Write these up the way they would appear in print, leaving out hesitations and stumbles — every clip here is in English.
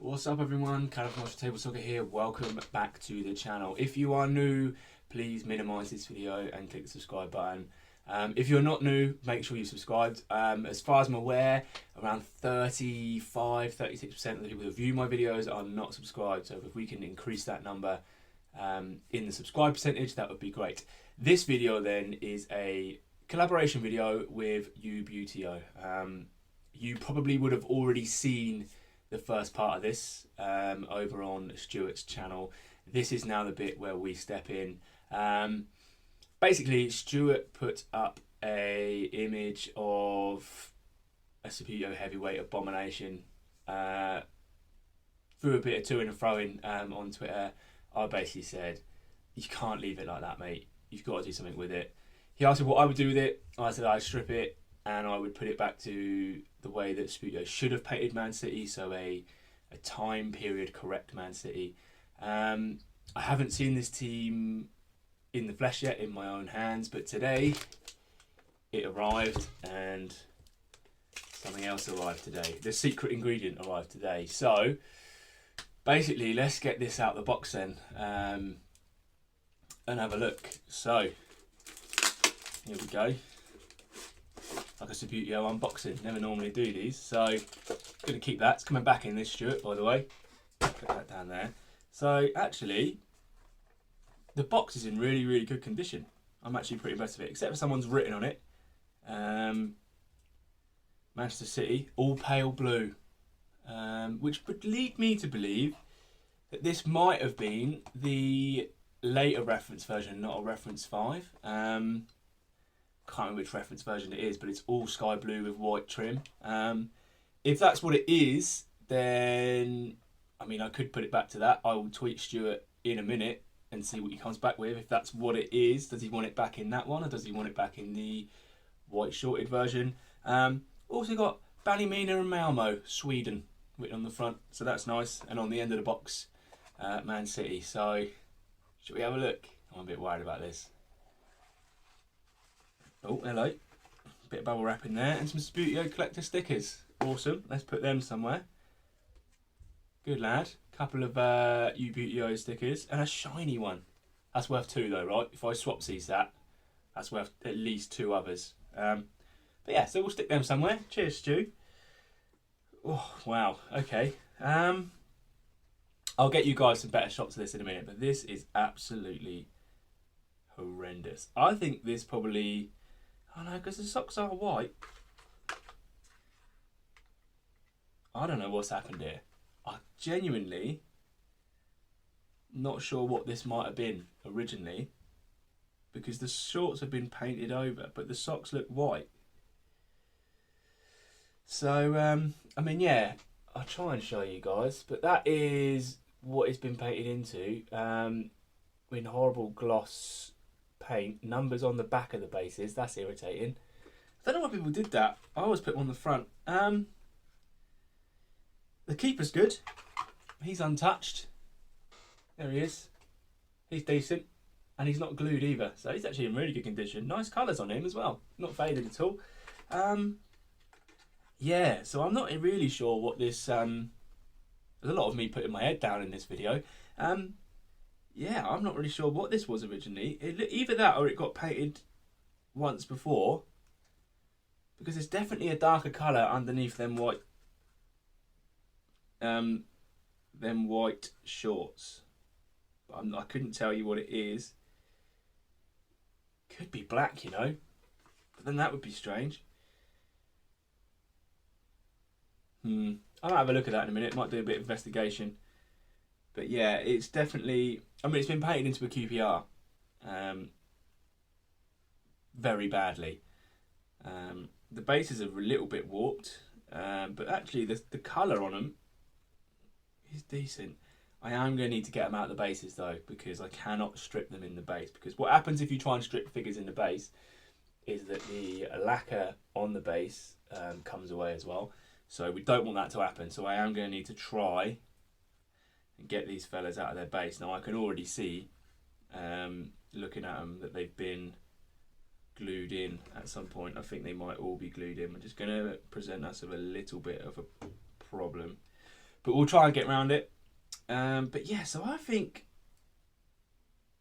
What's up everyone, Collab from Table Soccer here, welcome back to the channel. If you are new, please minimise this video and click the subscribe button. If you're not new, make sure you subscribed. As far as I'm aware, around 35-36% of the people that view my videos are not subscribed, so if we can increase that number in the subscribe percentage, that would be great. This video then is a collaboration video with Youbutteo. You probably would have already seen the first part of this over on Stuart's channel. This is now the bit where we step in. Basically, Stuart put up a image of a Subbuteo Heavyweight Abomination. Threw a bit of to-ing and throwing on Twitter. I basically said, you can't leave it like that, mate. You've got to do something with it. He asked me what I would do with it. I said I'd strip it and I would put it back to the way that Subbuteo should have painted Man City, so a time period correct Man City. I haven't seen this team in the flesh yet, in my own hands, but today it arrived and something else arrived today. The secret ingredient arrived today. So basically, let's get this out of the box then and have a look. So here we go. Like a Subbuteo unboxing. Never normally do these, so gonna keep that. It's coming back in this, Stuart, by the way. Put that down there. So actually, the box is in really, really good condition. I'm actually pretty impressed with it, except for someone's written on it. Manchester City, all pale blue, which would lead me to believe that this might have been the later reference version, not a reference 5. Can't remember which reference version it is, but it's all sky blue with white trim. If that's what it is, then I mean, I could put it back to that. I will tweet Stuart in a minute and see what he comes back with. If that's what it is, does he want it back in that one, or does he want it back in the white shorted version? Also got Ballymena and Malmo, Sweden, written on the front, so that's nice. And on the end of the box, Man City. So should we have a look? I'm a bit worried about this. Oh, hello. Bit of bubble wrap in there and some Subbuteo collector stickers. Awesome. Let's put them somewhere. Good lad. Couple of Youbutteo stickers and a shiny one. That's worth 2 though, right? If I swap these that's worth at least 2 others. But yeah, so we'll stick them somewhere. Cheers, Stu. Oh, wow. Okay. I'll get you guys some better shots of this in a minute, but this is absolutely horrendous. I think this probably... Oh no, because the socks are white. I don't know what's happened here. I'm genuinely not sure what this might have been originally, because the shorts have been painted over, but the socks look white. So, I mean, yeah, I'll try and show you guys, but that is what it's been painted into, in horrible gloss paint, numbers on the back of the bases. That's irritating. I don't know why people did that. I always put them on the front. The keeper's good. He's untouched. There he is. He's decent, and he's not glued either, so he's actually in really good condition. Nice colours on him as well, not faded at all. Yeah, so I'm not really sure what this... there's a lot of me putting my head down in this video. Yeah, I'm not really sure what this was originally. Either that or it got painted once before, because there's definitely a darker colour underneath them white shorts. But I couldn't tell you what it is. Could be black, you know, but then that would be strange. I'll have a look at that in a minute. Might do a bit of investigation. But yeah, it's definitely... I mean, it's been painted into a QPR very badly. The bases are a little bit warped, but actually the colour on them is decent. I am going to need to get them out of the bases though, because I cannot strip them in the base. Because what happens if you try and strip figures in the base is that the lacquer on the base comes away as well. So we don't want that to happen. So I am going to need to try and get these fellas out of their base. Now I can already see, looking at them, that they've been glued in at some point. I think they might all be glued in. I'm just going to present us with a little bit of a problem. but we'll try and get around it. But yeah, so I think,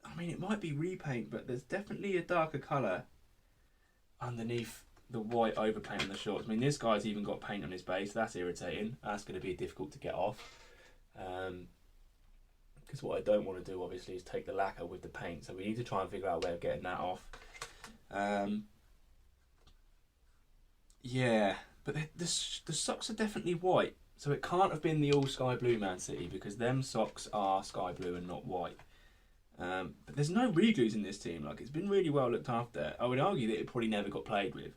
I mean, it might be repaint, but there's definitely a darker colour underneath the white overpaint on the shorts. I mean, this guy's even got paint on his base. That's irritating. That's going to be difficult to get off. Because what I don't want to do, obviously, is take the lacquer with the paint. So we need to try and figure out a way of getting that off. Yeah, but the socks are definitely white. So it can't have been the all sky blue Man City, because them socks are sky blue and not white. But there's no re-glues in this team. Like, it's been really well looked after. I would argue that it probably never got played with.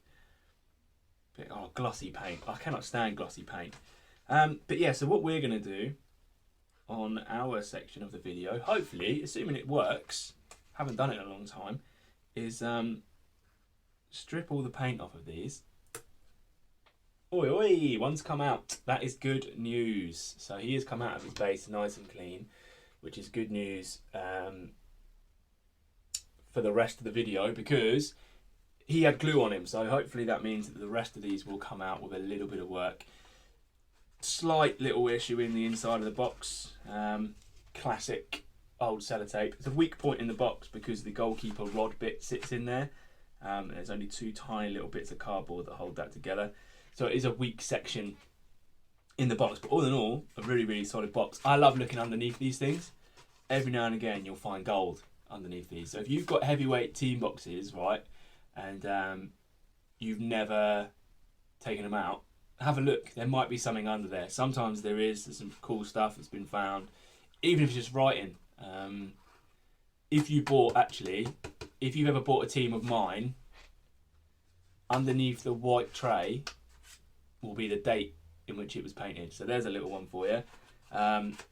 But, oh, glossy paint. I cannot stand glossy paint. But yeah, so what we're going to do on our section of the video, hopefully, assuming it works, haven't done it in a long time, is strip all the paint off of these. Oi, oi, one's come out. That is good news. So he has come out of his base nice and clean, which is good news for the rest of the video, because he had glue on him. So hopefully that means that the rest of these will come out with a little bit of work. Slight little issue in the inside of the box. Classic old sellotape. It's a weak point in the box because the goalkeeper rod bit sits in there. And there's only two tiny little bits of cardboard that hold that together. So it is a weak section in the box, but all in all, a really, really solid box. I love looking underneath these things. Every now and again, you'll find gold underneath these. So if you've got heavyweight team boxes, right, and you've never taken them out, have a look. There might be something under there. Sometimes there's some cool stuff that's been found, even if it's just writing. If you've ever bought a team of mine, underneath the white tray will be the date in which it was painted. So there's a little one for you.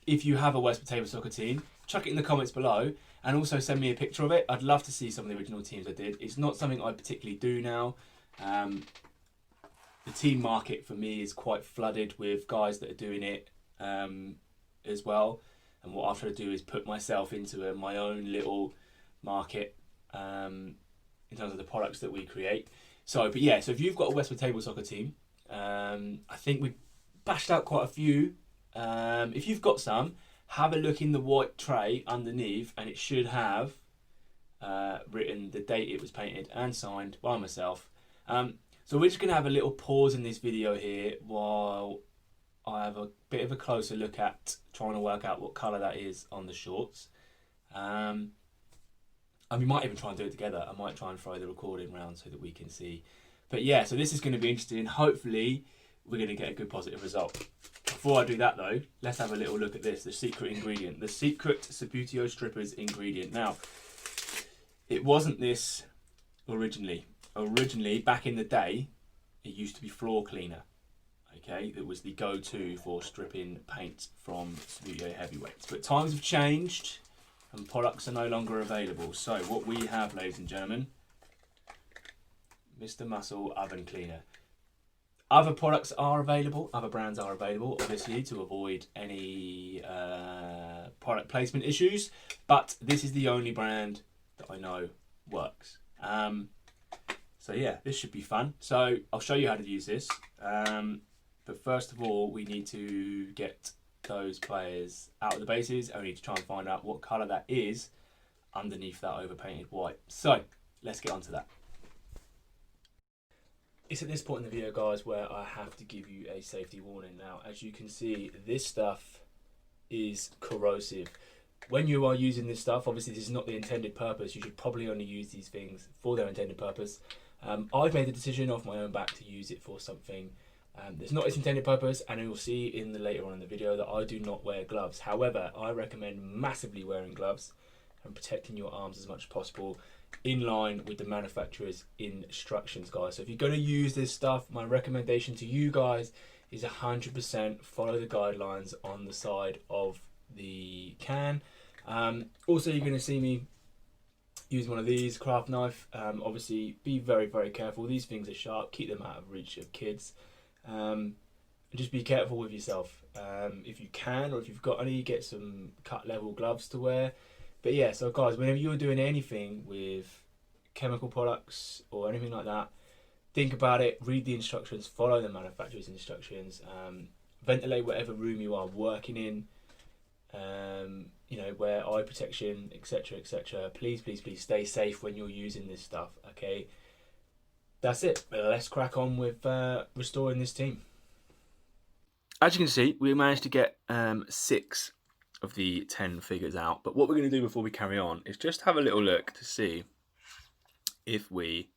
If you have a Subbuteo soccer team, chuck it in the comments below, and also send me a picture of it. I'd love to see some of the original teams I did. It's not something I particularly do now. The team market for me is quite flooded with guys that are doing it as well. And what I've tried to do is put myself into my own little market in terms of the products that we create. So, but yeah, so if you've got a Subbuteo soccer team, I think we bashed out quite a few. If you've got some, have a look in the white tray underneath, and it should have written the date it was painted and signed by myself. So we're just going to have a little pause in this video here while I have a bit of a closer look at trying to work out what colour that is on the shorts. And we might even try and do it together. I might try and throw the recording round so that we can see. But yeah, so this is going to be interesting. Hopefully we're going to get a good positive result. Before I do that though, let's have a little look at this, the secret ingredient, the secret Subbuteo strippers ingredient. Now, it wasn't this originally. Originally, back in the day, it used to be floor cleaner. Okay, that was the go-to for stripping paint from Subbuteo Heavyweights. But times have changed and products are no longer available. So what we have, ladies and gentlemen, Mr. Muscle Oven Cleaner. Other products are available, other brands are available, obviously, to avoid any product placement issues. But this is the only brand that I know works. So yeah, this should be fun. So I'll show you how to use this. But first of all, we need to get those players out of the bases, and we need to try and find out what colour that is underneath that overpainted white. So let's get on to that. It's at this point in the video, guys, where I have to give you a safety warning. Now, as you can see, this stuff is corrosive. When you are using this stuff, obviously this is not the intended purpose. You should probably only use these things for their intended purpose. I've made the decision off my own back to use it for something that's not its intended purpose, and you'll see in the later on in the video that I do not wear gloves. However, I recommend massively wearing gloves and protecting your arms as much as possible in line with the manufacturer's instructions, guys. So if you're going to use this stuff, my recommendation to you guys is 100% follow the guidelines on the side of the can. Also, you're going to see me use one of these craft knife. Obviously, be very, very careful. These things are sharp. Keep them out of reach of kids. And just be careful with yourself. If you can, or if you've got any, get some cut level gloves to wear. But yeah, so guys, whenever you're doing anything with chemical products or anything like that, think about it, read the instructions, follow the manufacturer's instructions. ventilate whatever room you are working in. You know, wear eye protection, etc., etc. Please, please, please stay safe when you're using this stuff. Okay, that's it. Let's crack on with restoring this team. As you can see, we managed to get 6 of the 10 figures out. But what we're going to do before we carry on is just have a little look to see if we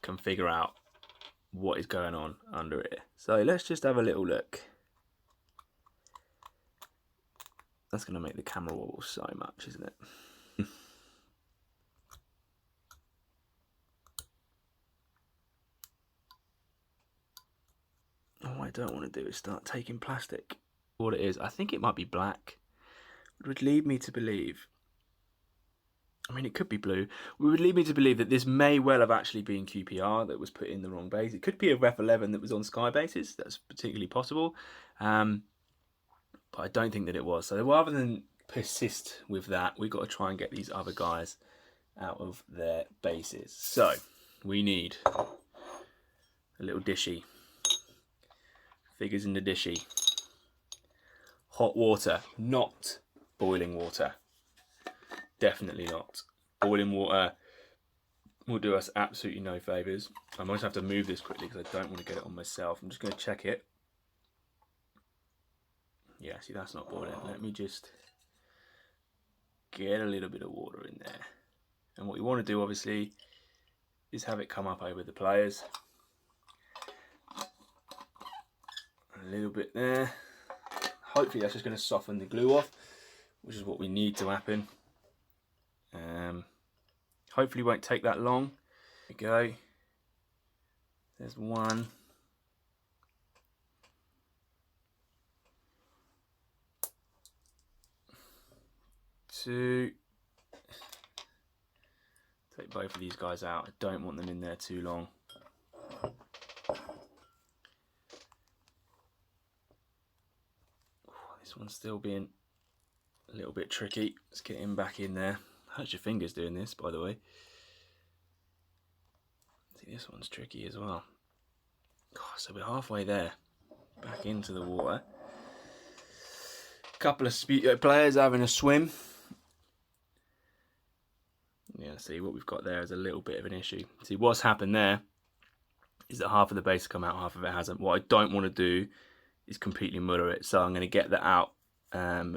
can figure out what is going on under it. So let's just have a little look. That's going to make the camera wobble so much, isn't it? What I don't want to do is start taking plastic. What it is, I think it might be black. It would lead me to believe, I mean, it could be blue. It would lead me to believe that this may well have actually been QPR that was put in the wrong base. It could be a Ref 11 that was on Sky bases. That's particularly possible. But I don't think that it was. So rather than persist with that, we've got to try and get these other guys out of their bases. So we need a little dishy. Figures in the dishy. Hot water, not boiling water. Definitely not. Boiling water will do us absolutely no favours. I might have to move this quickly because I don't want to get it on myself. I'm just going to check it. Yeah, see, that's not boiling. Let me just get a little bit of water in there. And what you want to do, obviously, is have it come up over the players. A little bit there. Hopefully that's just going to soften the glue off, which is what we need to happen. Hopefully won't take that long. There we go. There's 1. 2. Take both of these guys out. I don't want them in there too long. This one's still being a little bit tricky. Let's get him back in there. Hurts your fingers doing this, by the way. See, this one's tricky as well. So we're halfway there. Back into the water. Couple of Subbuteo players having a swim. Yeah, see what we've got there is a little bit of an issue. See, what's happened there is that half of the base has come out, half of it hasn't. What I don't want to do is completely muddle it, so I'm going to get that out,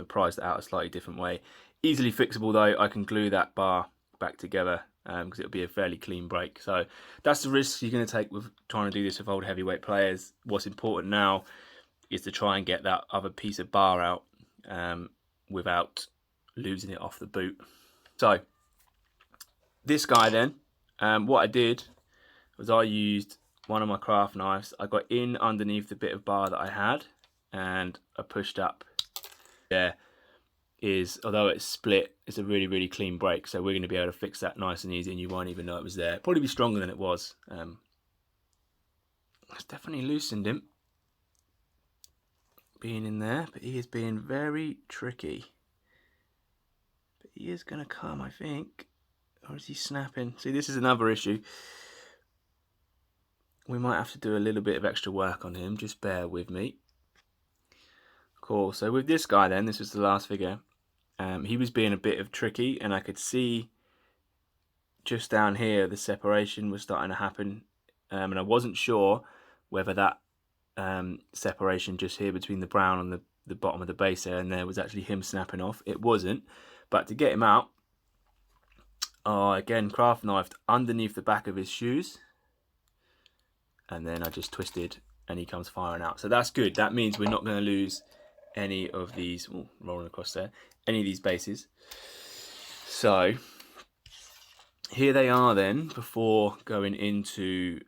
prise that out a slightly different way. Easily fixable though. I can glue that bar back together because it'll be a fairly clean break. So that's the risk you're going to take with trying to do this with old heavyweight players. What's important now is to try and get that other piece of bar out without losing it off the boot. So this guy then, what I did was I used one of my craft knives. I got in underneath the bit of bar that I had and I pushed up. There is, although it's split, it's a really, really clean break. So we're going to be able to fix that nice and easy and you won't even know it was there. Probably be stronger than it was. It's definitely loosened him being in there, but he is being very tricky. But he is going to come, I think. Or is he snapping? See, this is another issue. We might have to do a little bit of extra work on him. Just bear with me. Cool. So with this guy then, this was the last figure. He was being a bit of tricky, and I could see just down here the separation was starting to happen. And I wasn't sure whether that separation just here between the brown and the bottom of the base there and there was actually him snapping off. It wasn't. But to get him out, again, craft knifed underneath the back of his shoes. And then I just twisted and he comes firing out. So that's good. That means we're not going to lose any of these, rolling across there, any of these bases. So here they are then before going into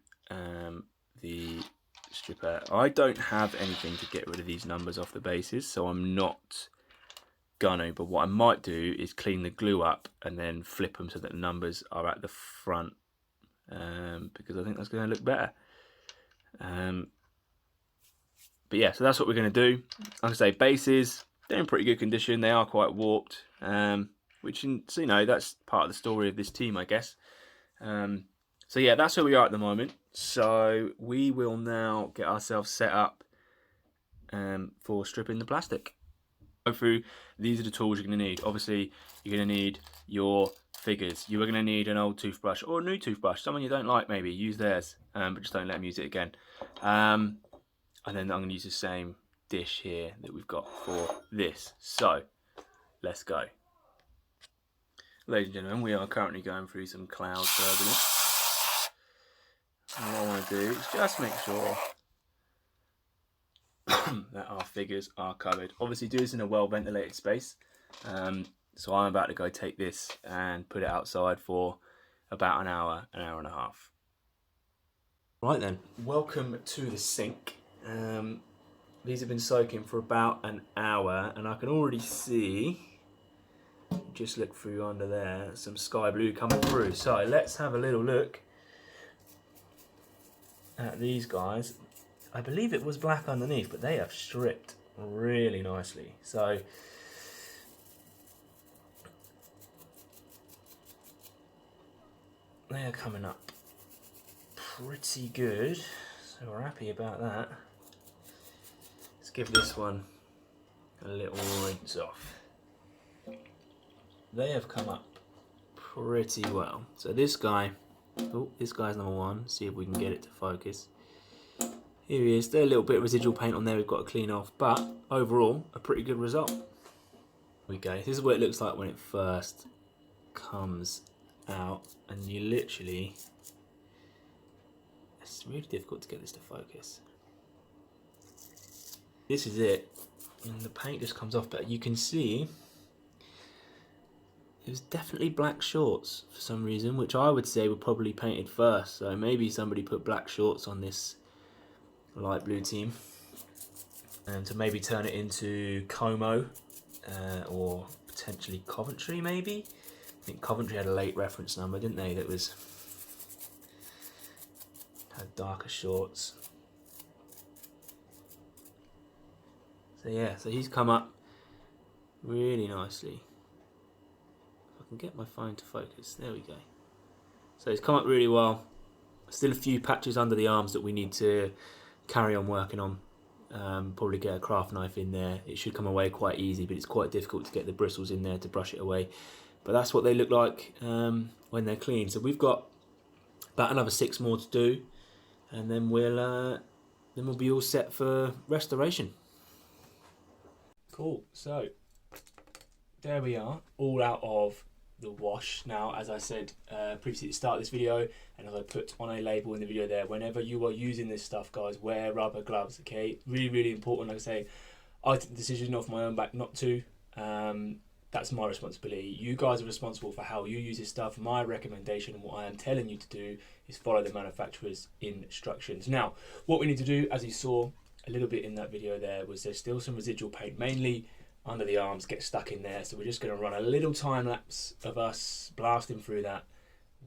the stripper. I don't have anything to get rid of these numbers off the bases, so I'm not gonna, but what I might do is clean the glue up and then flip them so that the numbers are at the front, because I think that's going to look better. But yeah, so that's what we're going to do. Like I say, bases, they're in pretty good condition. They are quite warped, which, so, you know, that's part of the story of this team, I guess. So yeah, that's where we are at the moment. So we will now get ourselves set up for stripping the plastic. Go through, these are the tools you're going to need. Obviously, you're going to need your figures. You are going to need an old toothbrush or a new toothbrush. Someone you don't like, maybe use theirs, but just don't let them use it again. And then I'm going to use the same dish here that we've got for this. So let's go. Ladies and gentlemen, we are currently going through some cloud turbulence. And what I want to do is just make sure that our figures are covered. Obviously do this in a well ventilated space. So I'm about to go take this and put it outside for about an hour and a half. Right then, welcome to the sink. These have been soaking for about an hour and I can already see, just look through under there, some sky blue coming through. So let's have a little look at these guys. I believe it was black underneath, but they have stripped really nicely. So they are coming up pretty good. So we're happy about that. Let's give this one a little rinse off. They have come up pretty well. So this guy, oh, this guy's number one. See if we can get it to focus. Here he is. There's a little bit of residual paint on there we've got to clean off, but overall a pretty good result. Here we go. This is what it looks like when it first comes out, and you literally, it's really difficult to get this to focus. This is it, and the paint just comes off, but you can see it was definitely black shorts for some reason, which I would say were probably painted first. So maybe somebody put black shorts on this light blue team and to maybe turn it into Como or potentially Coventry maybe. I think Coventry had a late reference number, didn't they, that was had darker shorts. So yeah, so he's come up really nicely. If I can get my phone to focus, there we go. So he's come up really well. Still a few patches under the arms that we need to carry on working on. Probably get a craft knife in there. It should come away quite easy, but it's quite difficult to get the bristles in there to brush it away. But that's what they look like when they're clean. So we've got about another 6 more to do, and then we'll be all set for restoration. Cool. So there we are, all out of the wash. Now, as I said previously at the start of this video, and as I put on a label in the video there, whenever you are using this stuff, guys, wear rubber gloves, okay? Really, really important. Like I say, I took the decision off my own back not to. That's my responsibility. You guys are responsible for how you use this stuff. My recommendation and what I am telling you to do is follow the manufacturer's instructions. Now, what we need to do, as you saw a little bit in that video there, was there's still some residual paint, mainly under the arms, get stuck in there. So we're just going to run a little time lapse of us blasting through that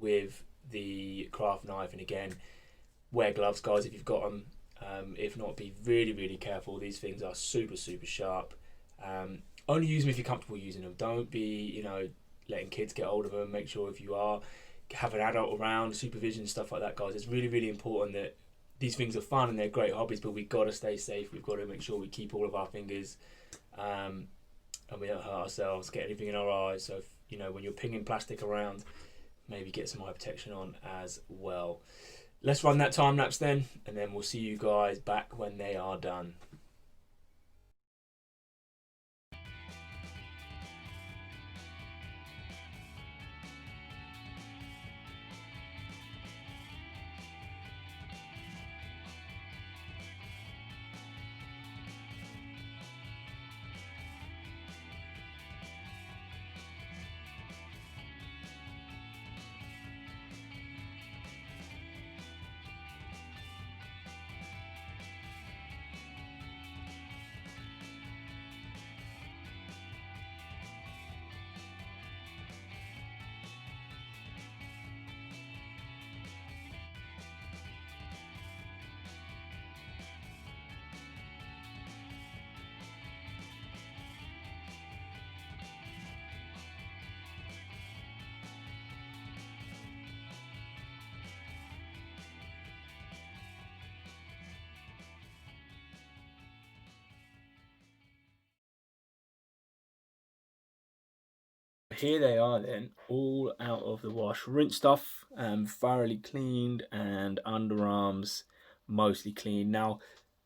with the craft knife. And again, wear gloves, guys, if you've got them. If not, be really, really careful. These things are super, super sharp. Only use them if you're comfortable using them. Don't be, letting kids get hold of them. Make sure if you are, have an adult around, supervision, stuff like that, guys. It's really, really important that these things are fun and they're great hobbies, but we've got to stay safe. We've got to make sure we keep all of our fingers and we don't hurt ourselves, get anything in our eyes. So, when you're pinging plastic around, maybe get some eye protection on as well. Let's run that time lapse then, and then we'll see you guys back when they are done. here they are then, all out of the wash, rinsed off, thoroughly cleaned, and underarms mostly clean. Now,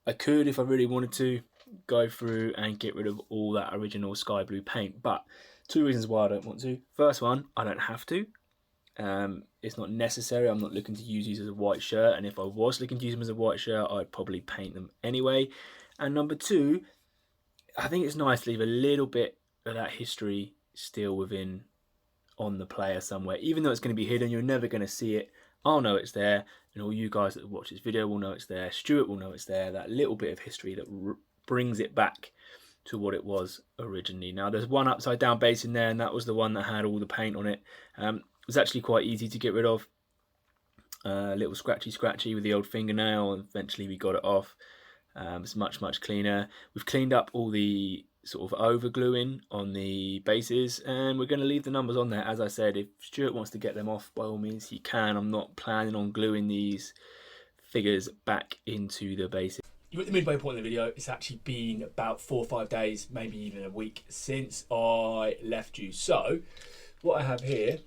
I could, if I really wanted to, go through and get rid of all that original sky blue paint, but two reasons why I don't want to. First one, I don't have to. It's not necessary. I'm not looking to use these as a white shirt, and if I was looking to use them as a white shirt, I'd probably paint them anyway. And number two, I think it's nice to leave a little bit of that history still within on the player somewhere, even though it's going to be hidden. You're never going to see it. I'll know it's there, and all you guys that watch this video will know it's there. Stuart will know it's there. That little bit of history that brings it back to what it was originally. Now, there's one upside down base in there, and that was the one that had all the paint on it. It was actually quite easy to get rid of. A little scratchy with the old fingernail, and eventually we got it off. It's much cleaner. We've cleaned up all the sort of over gluing on the bases, and we're going to leave the numbers on there. As I said, if Stuart wants to get them off, by all means he can. I'm not planning on gluing these figures back into the bases. You're at the midway point of the video. It's actually been about 4 or 5 days, maybe even a week since I left you. So what I have here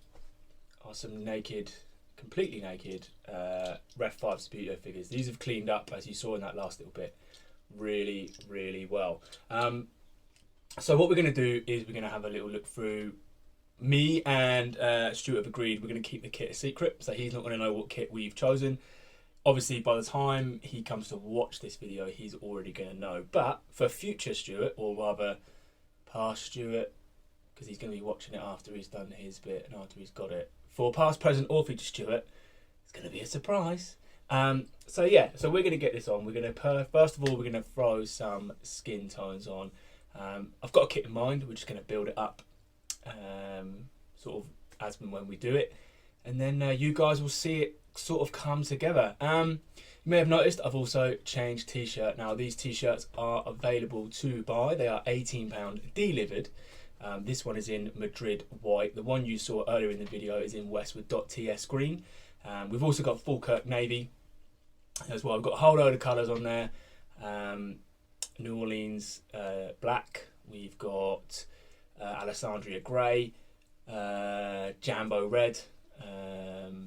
are some completely naked Ref 5 Subbuteo figures. These have cleaned up, as you saw in that last little bit, really well. So what we're going to do is we're going to have a little look through. Me and Stuart have agreed we're going to keep the kit a secret, so he's not going to know what kit we've chosen. Obviously, by the time he comes to watch this video, he's already going to know. But for future Stuart, or rather past Stuart, because he's going to be watching it after he's done his bit and after he's got it, for past, present, or future Stuart, it's going to be a surprise. So yeah, so we're going to get this on. We're going to, first of all, we're going to throw some skin tones on. I've got a kit in mind. We're just going to build it up sort of as and when we do it. And then you guys will see it sort of come together. You may have noticed I've also changed t-shirt. Now these t-shirts are available to buy. They are £18 delivered. This one is in Madrid white. The one you saw earlier in the video is in Westwood.ts green. We've also got Falkirk navy as well. We've got a whole load of colours on there. New Orleans black. We've got Alessandria grey, Jambo red,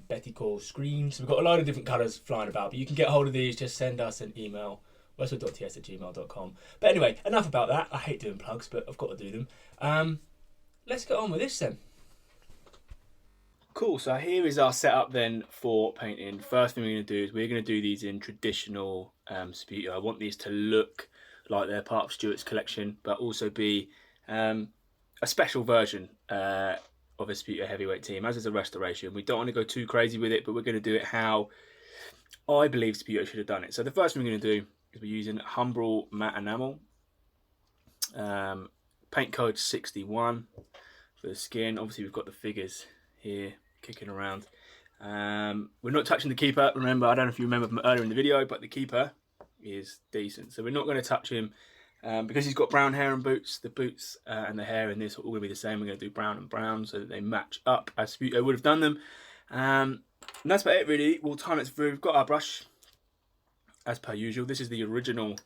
Betty Call screen. So we've got a load of different colours flying about, but you can get hold of these. Just send us an email, westwood.ts@gmail.com. But anyway, enough about that. I hate doing plugs, but I've got to do them. Let's get on with this then. Cool, so here is our setup then for painting. First thing we're going to do is we're going to do these in traditional Subbuteo. I want these to look like they're part of Stuart's collection, but also be a special version of a Subbuteo Heavyweight Team, as is a restoration. We don't want to go too crazy with it, but we're going to do it how I believe Subbuteo should have done it. So the first thing we're going to do is we're using Humbrol matte enamel, paint code 61 for the skin. Obviously we've got the figures here kicking around. We're not touching the keeper. Remember, I don't know if you remember from earlier in the video, but the keeper is decent, so we're not going to touch him because he's got brown hair and boots. The boots and the hair in this are all going to be the same. We're going to do brown and brown so that they match up as Subbuteo would have done them. And that's about it really. We'll time it through. We've got our brush as per usual. This is the original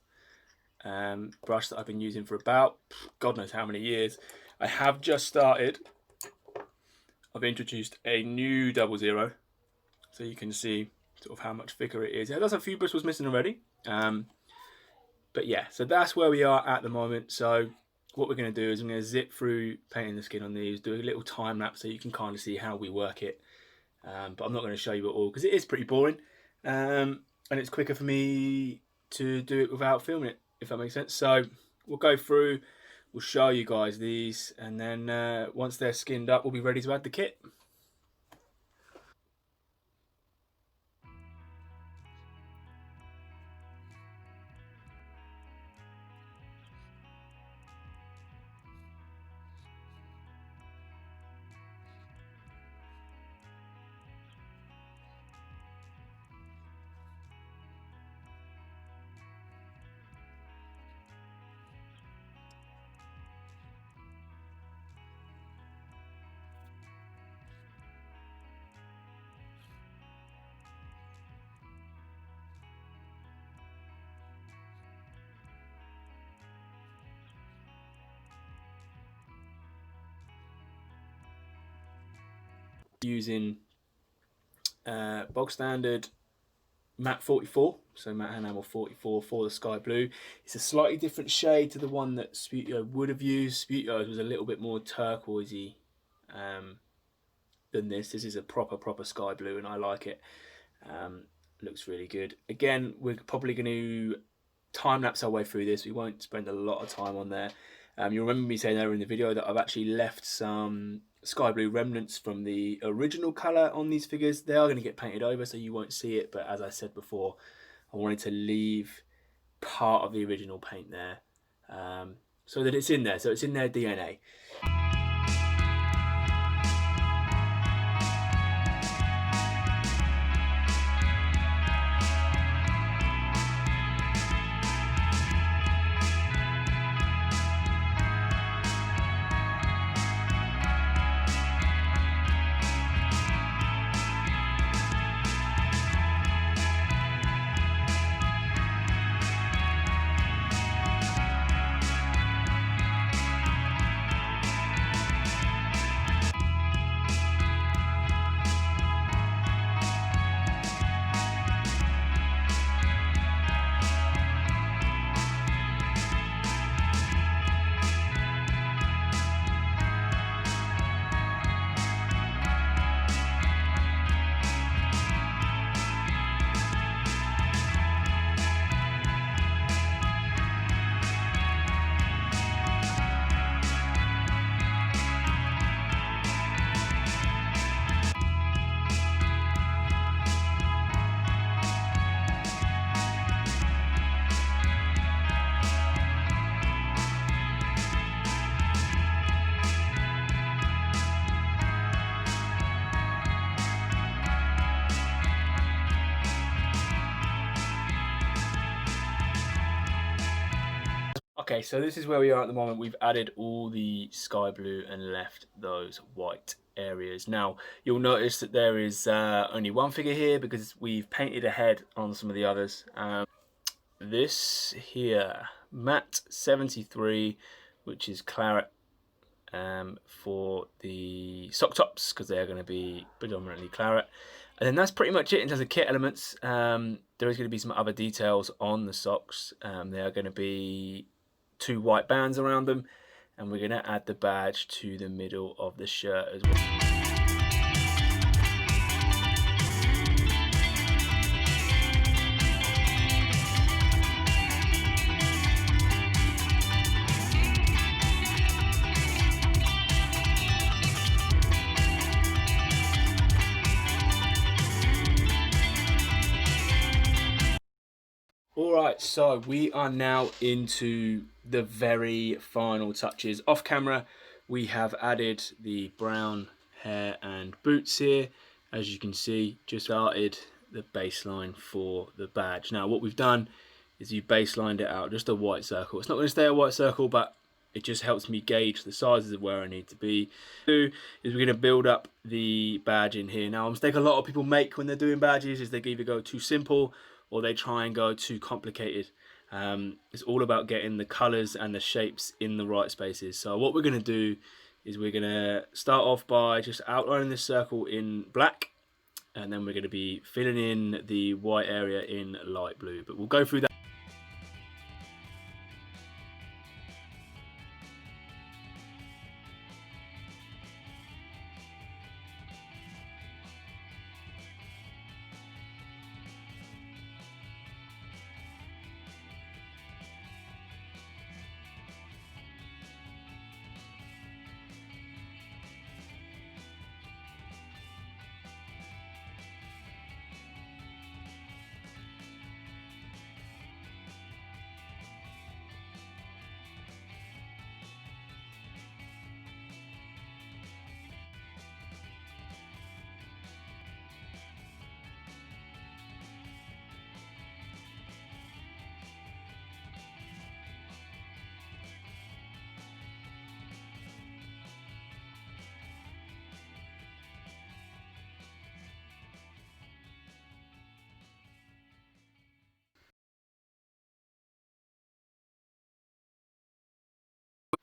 brush that I've been using for about God knows how many years. I have just started. I've introduced a new 00, so you can see sort of how much thicker it is. It does have a few bristles missing already, but yeah, so that's where we are at the moment. So what we're going to do is I'm going to zip through painting the skin on these, do a little time lapse so you can kind of see how we work it, but I'm not going to show you it all because it is pretty boring, and it's quicker for me to do it without filming it, if that makes sense. So we'll go through, we'll show you guys these, and then once they're skinned up, we'll be ready to add the kit. using bog standard matte 44, so matte enamel 44 for the sky blue. It's a slightly different shade to the one that Subbuteo would have used. Subbuteo's was a little bit more turquoisey than this. This is a proper sky blue, and I like it. Looks really good. Again, we're probably going to time lapse our way through this. We won't spend a lot of time on there. You remember me saying earlier in the video that I've actually left some sky blue remnants from the original colour on these figures. They are going to get painted over, so you won't see it, but as I said before, I wanted to leave part of the original paint there, so that it's in there, so it's in their DNA. Okay, so this is where we are at the moment. We've added all the sky blue and left those white areas. Now, you'll notice that there is only one figure here because we've painted ahead on some of the others. This here, matte 73, which is claret, for the sock tops, because they're going to be predominantly claret. And then that's pretty much it in terms of kit elements. There is going to be some other details on the socks. They are going to be 2 white bands around them, and we're going to add the badge to the middle of the shirt as well. Alright, so we are now into the very final touches. Off camera, we have added the brown hair and boots here. As you can see, just started the baseline for the badge. Now, what we've done is you baselined it out, just a white circle. It's not going to stay a white circle, but it just helps me gauge the sizes of where I need to be. Is we're going to build up the badge in here. Now, a mistake a lot of people make when they're doing badges is they either go too simple or they try and go too complicated. It's all about getting the colours and the shapes in the right spaces. So what we're going to do is we're going to start off by just outlining this circle in black, and then we're going to be filling in the white area in light blue. But we'll go through that.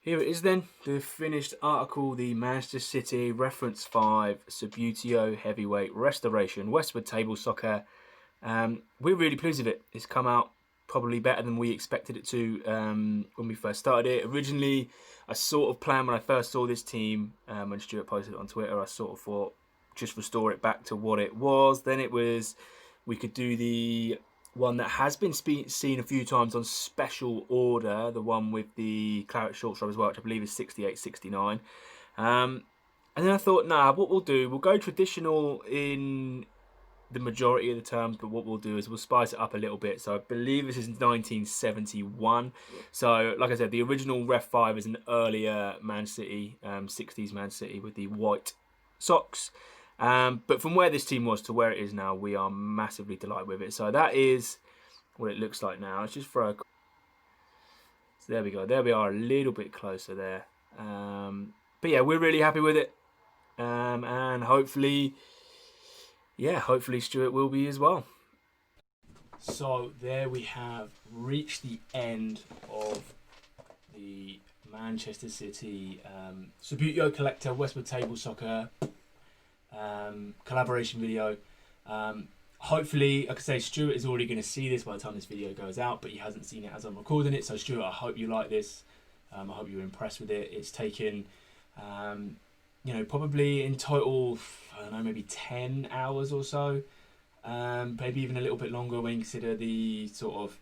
Here it is then, the finished article, the Manchester City Reference 5 Subbuteo Heavyweight Restoration Westwood Table Soccer. We're really pleased with it. It's come out probably better than we expected it to when we first started it. Originally, I sort of planned when I first saw this team, when Stuart posted it on Twitter, I sort of thought, just restore it back to what it was. Then it was, we could do the one that has been seen a few times on special order, the one with the claret short straw as well, which I believe is 68-69. And then I thought, nah, what we'll do, we'll go traditional in the majority of the terms, but what we'll do is we'll spice it up a little bit. So I believe this is 1971. So like I said, the original Ref 5 is an earlier Man City, 60s Man City with the white socks. But from where this team was to where it is now, we are massively delighted with it. So that is what it looks like now. Let's just throw a... So there we go. There we are, a little bit closer there. But yeah, we're really happy with it. And hopefully, yeah, hopefully Stuart will be as well. So there we have reached the end of the Manchester City Subbuteo Collector Westwood Table Soccer collaboration video. Hopefully, like I say, Stuart is already going to see this by the time this video goes out, but he hasn't seen it as I'm recording it. So Stuart, I hope you like this. I hope you're impressed with it. It's taken, you know, probably in total, I don't know, maybe 10 hours or so, maybe even a little bit longer when you consider the sort of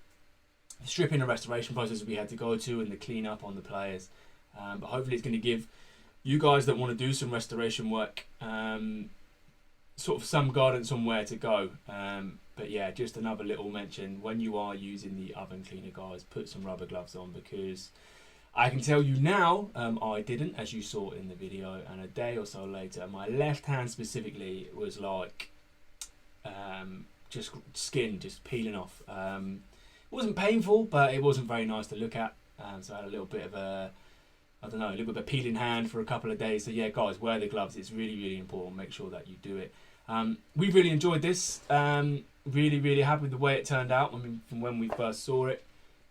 stripping and restoration process we had to go to and the clean up on the players. But hopefully it's going to give you guys that want to do some restoration work sort of some guidance on where to go. But yeah, just another little mention, when you are using the oven cleaner, guys, put some rubber gloves on, because I can tell you now, I didn't, as you saw in the video, and a day or so later, my left hand specifically was like just skin just peeling off. It wasn't painful, but it wasn't very nice to look at. So I had a little bit of a, I don't know, a little bit of a peeling hand for a couple of days. So yeah, guys, wear the gloves. It's really, really important. Make sure that you do it. We've really enjoyed this. Really, really happy with the way it turned out. I mean, from when we first saw it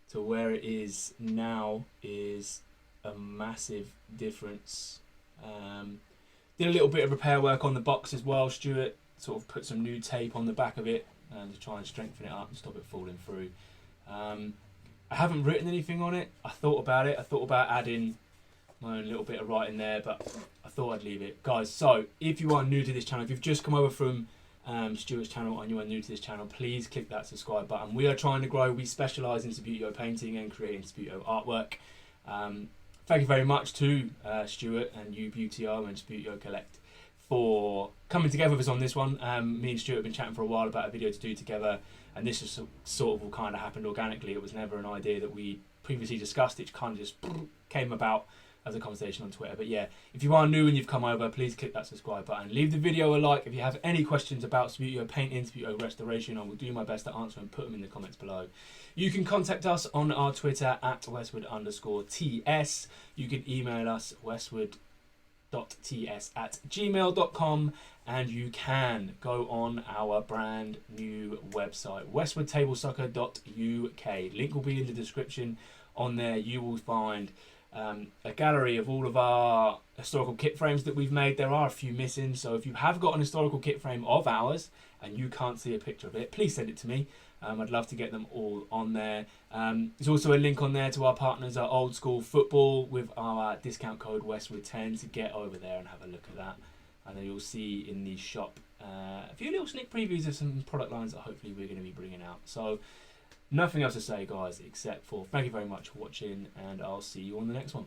to where it is now is a massive difference. Did a little bit of repair work on the box as well. Stuart sort of put some new tape on the back of it to try and strengthen it up and stop it falling through. I haven't written anything on it. I thought about it. I thought about adding my own little bit of writing there, but I thought I'd leave it. Guys, so if you are new to this channel, if you've just come over from Stuart's channel and you are new to this channel, please click that subscribe button. We are trying to grow. We specialise in Subbuteo painting and creating Subbuteo artwork. Thank you very much to Stuart and Youbutteo and Subbuteo Collect for coming together with us on this one. Me and Stuart have been chatting for a while about a video to do together, and this is sort of all kind of happened organically. It was never an idea that we previously discussed. It kind of just came about as a conversation on Twitter. But yeah, if you are new and you've come over, please click that subscribe button. Leave the video a like. If you have any questions about Subbuteo painting, Subbuteo restoration, I will do my best to answer and put them in the comments below. You can contact us on our Twitter at Westwood_TS. You can email us westwood.ts@gmail.com, and you can go on our brand new website, westwoodtablesoccer.uk. Link will be in the description. On there you will find a gallery of all of our historical kit frames that we've made. There are a few missing, so if you have got an historical kit frame of ours and you can't see a picture of it, please send it to me. I'd love to get them all on there. There's also a link on there to our partners at Old School Football with our discount code Westwood10 to get over there and have a look at that. And then you'll see in the shop a few little sneak previews of some product lines that hopefully we're going to be bringing out. So nothing else to say, guys, except for thank you very much for watching, and I'll see you on the next one.